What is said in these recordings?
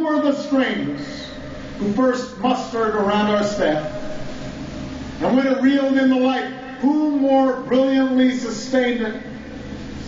Who were the strangers who first mustered around our staff? And when it reeled in the light, who more brilliantly sustained it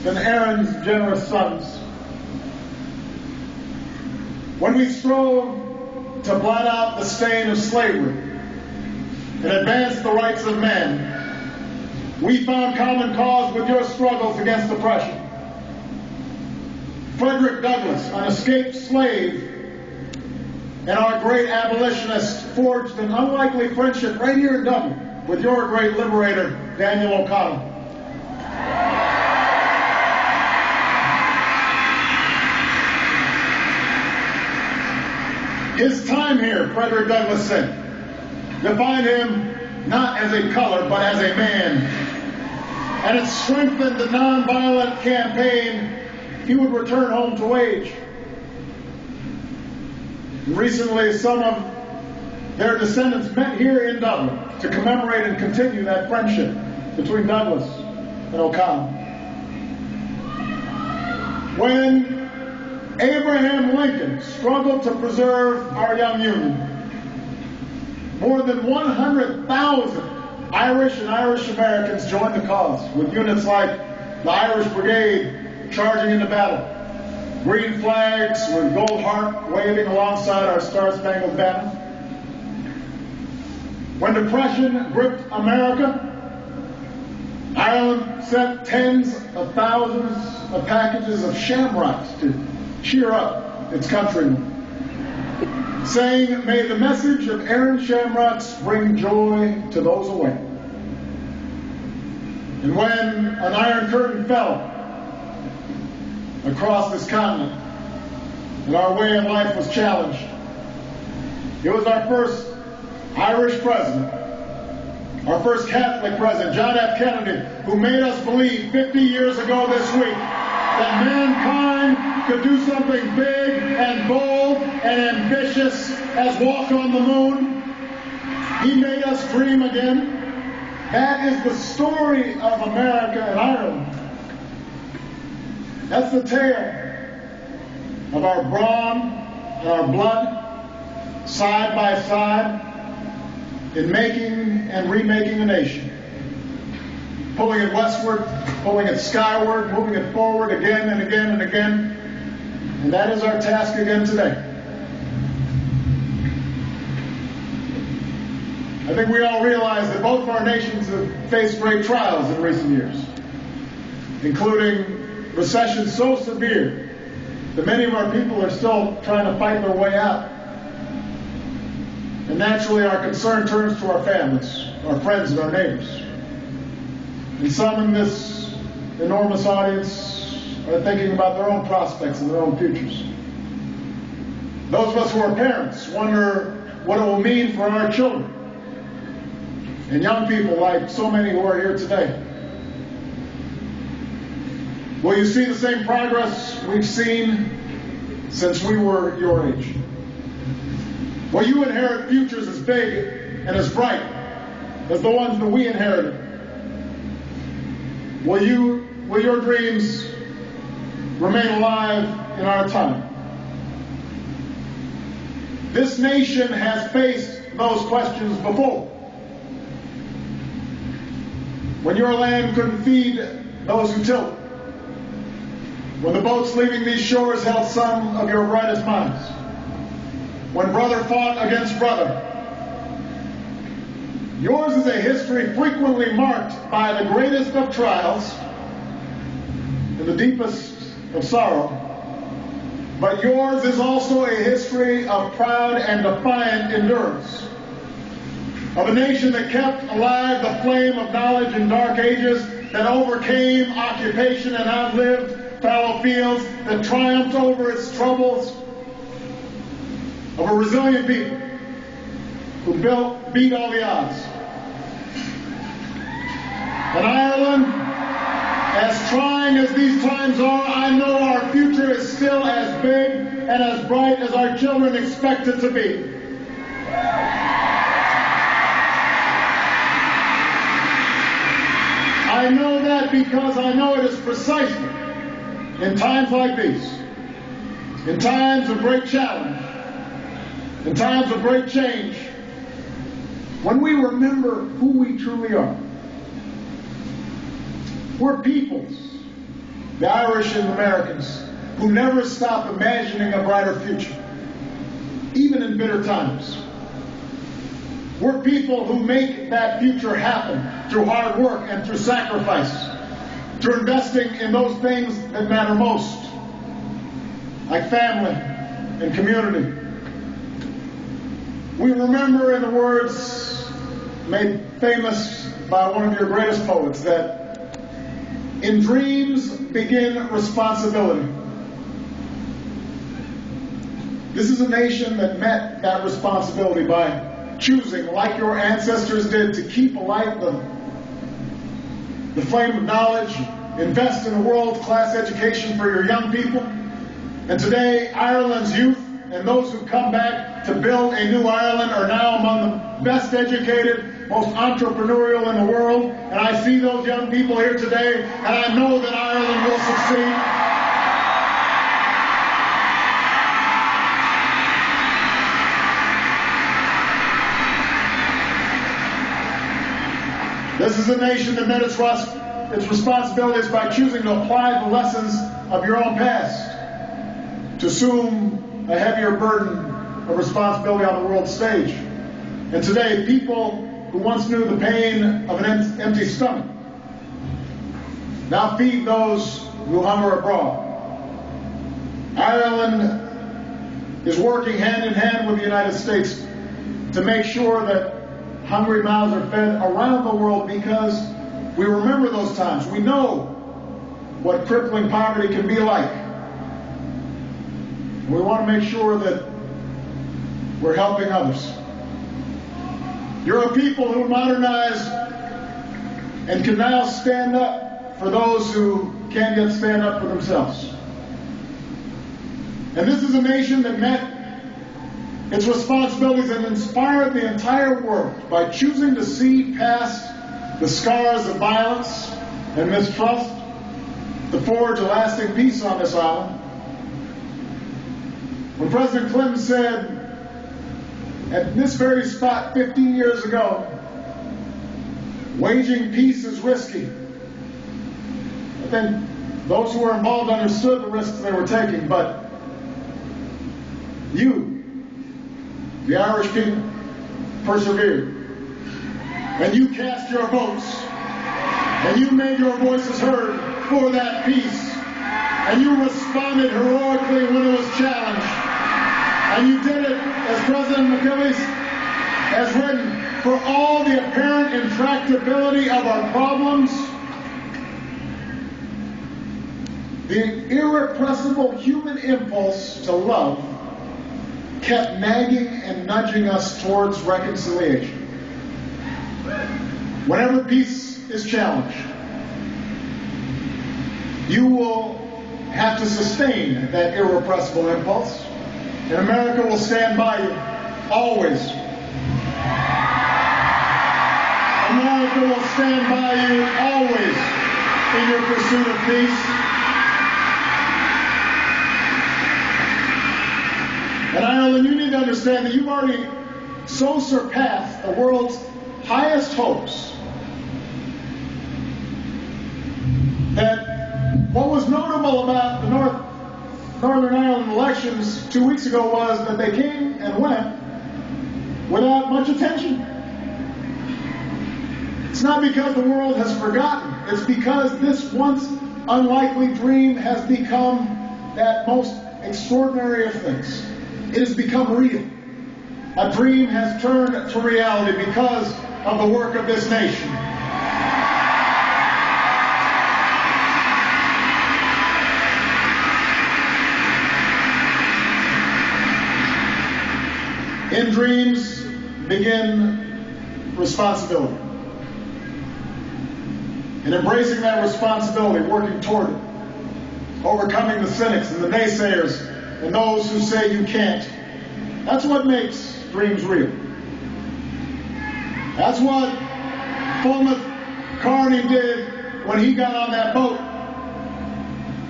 than Aaron's generous sons? When we strove to blot out the stain of slavery and advance the rights of man, we found common cause with your struggles against oppression. Frederick Douglass, an escaped slave, and our great abolitionist forged an unlikely friendship right here in Dublin with your great liberator, Daniel O'Connell. His time here, Frederick Douglass said, defined him not as a color, but as a man. And it strengthened the nonviolent campaign he would return home to wage. Recently, some of their descendants met here in Dublin to commemorate and continue that friendship between Douglass and O'Connell. When Abraham Lincoln struggled to preserve our young Union, more than 100,000 Irish and Irish Americans joined the cause, with units like the Irish Brigade charging into battle, green flags with gold heart waving alongside our Star-Spangled Banner. When depression gripped America, Ireland sent tens of thousands of packages of shamrocks to cheer up its countrymen, saying, "May the message of Aaron Shamrocks bring joy to those away." And when an Iron Curtain fell across this continent and our way of life was challenged, it was our first Irish president, our first Catholic president, John F. Kennedy, who made us believe 50 years ago this week that mankind could do something big and bold and ambitious as walk on the moon. He made us dream again. That is the story of America and Ireland. That's the tale of our brawn and our blood, side by side, in making and remaking a nation. Pulling it westward, pulling it skyward, moving it forward again and again and again. And that is our task again today. I think we all realize that both of our nations have faced great trials in recent years, including recession so severe that many of our people are still trying to fight their way out. And naturally, our concern turns to our families, our friends, and our neighbors. And some in this enormous audience are thinking about their own prospects and their own futures. Those of us who are parents wonder what it will mean for our children and young people like so many who are here today. Will you see the same progress we've seen since we were your age? Will you inherit futures as big and as bright as the ones that we inherited? Will your dreams remain alive in our time? This nation has faced those questions before. When your land couldn't feed those who tilled it. When the boats leaving these shores held some of your brightest minds. When brother fought against brother. Yours is a history frequently marked by the greatest of trials and the deepest of sorrow. But yours is also a history of proud and defiant endurance. Of a nation that kept alive the flame of knowledge in dark ages, that overcame occupation and outlived fallow fields, that triumphed over its troubles. Of a resilient people who beat all the odds. And Ireland, as trying as these times are, I know our future is still as big and as bright as our children expect it to be. I know that because I know it is precisely in times like these, in times of great challenge, In times of great change, when we remember who we truly are. We're peoples, the Irish and Americans, who never stop imagining a brighter future, even in bitter times. We're people who make that future happen through hard work and through sacrifice, through investing in those things that matter most, like family and community. We remember, in the words made famous by one of your greatest poets, that in dreams begin responsibility. This is a nation that met that responsibility by choosing, like your ancestors did, to keep alight the flame of knowledge, invest in a world-class education for your young people. And today, Ireland's youth and those who come back to build a new Ireland are now among the best educated, most entrepreneurial in the world. And I see those young people here today, and I know that Ireland will succeed. This is a nation that met its responsibilities by choosing to apply the lessons of your own past to assume a heavier burden of responsibility on the world stage. And today, people who once knew the pain of an empty stomach now feed those who hunger abroad. Ireland is working hand in hand with the United States to make sure that hungry mouths are fed around the world, because we remember those times. We know what crippling poverty can be like. We want to make sure that we're helping others. You're a people who modernize and can now stand up for those who can't yet stand up for themselves. And this is a nation that met its responsibilities and inspired the entire world by choosing to see past the scars of violence and mistrust to forge a lasting peace on this island. When President Clinton said, at this very spot 50 years ago, waging peace is risky, I think those who were involved understood the risks they were taking, but you, the Irish people, persevered. And you cast your votes, and you made your voices heard for that peace, and you responded heroically when it was challenged. And you did it, as President McKinley has written, for all the apparent intractability of our problems, the irrepressible human impulse to love kept nagging and nudging us towards reconciliation. Whenever peace is challenged, you will have to sustain that irrepressible impulse. And America will stand by you, always. America will stand by you, always, in your pursuit of peace. And Ireland, you need to understand that you've already so surpassed the world's highest hopes that what was notable about the Northern Ireland elections 2 weeks ago was that they came and went without much attention. It's not because the world has forgotten. It's because this once unlikely dream has become that most extraordinary of things. It has become real. A dream has turned to reality because of the work of this nation. In dreams begin responsibility. And embracing that responsibility, working toward it, overcoming the cynics and the naysayers and those who say you can't. That's what makes dreams real. That's what Fulmouth Carney did when he got on that boat.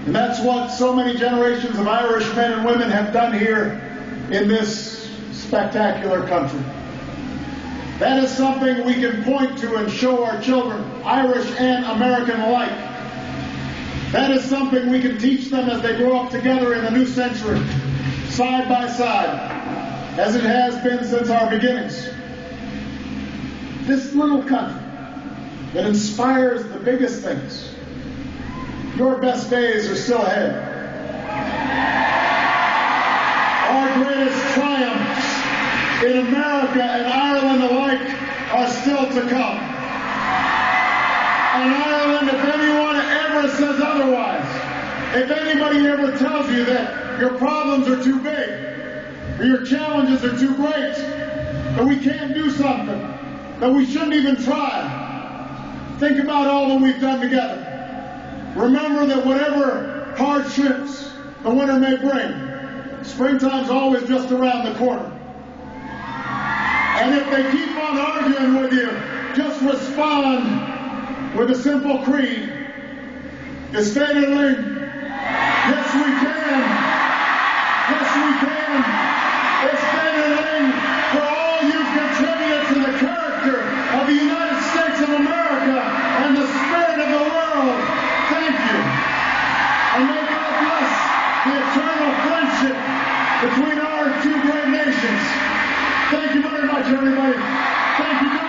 And that's what so many generations of Irish men and women have done here in this spectacular country. That is something we can point to and show our children, Irish and American alike. That is something we can teach them as they grow up together in the new century, side by side, as it has been since our beginnings. This little country that inspires the biggest things, your best days are still ahead. Our greatest triumphs in America and Ireland alike are still to come. And Ireland, if anyone ever says otherwise, if anybody ever tells you that your problems are too big, or your challenges are too great, that we can't do something, that we shouldn't even try, think about all that we've done together. Remember that whatever hardships the winter may bring, springtime's always just around the corner. And if they keep on arguing with you, just respond with a simple creed. Estateling, yes we can. Yes we can. Estateling for all you've contributed to the character of the United States of America and the spirit of the world. Thank you. And may God bless the eternal friendship between our two great nations. Thank you very much, everybody. Thank you.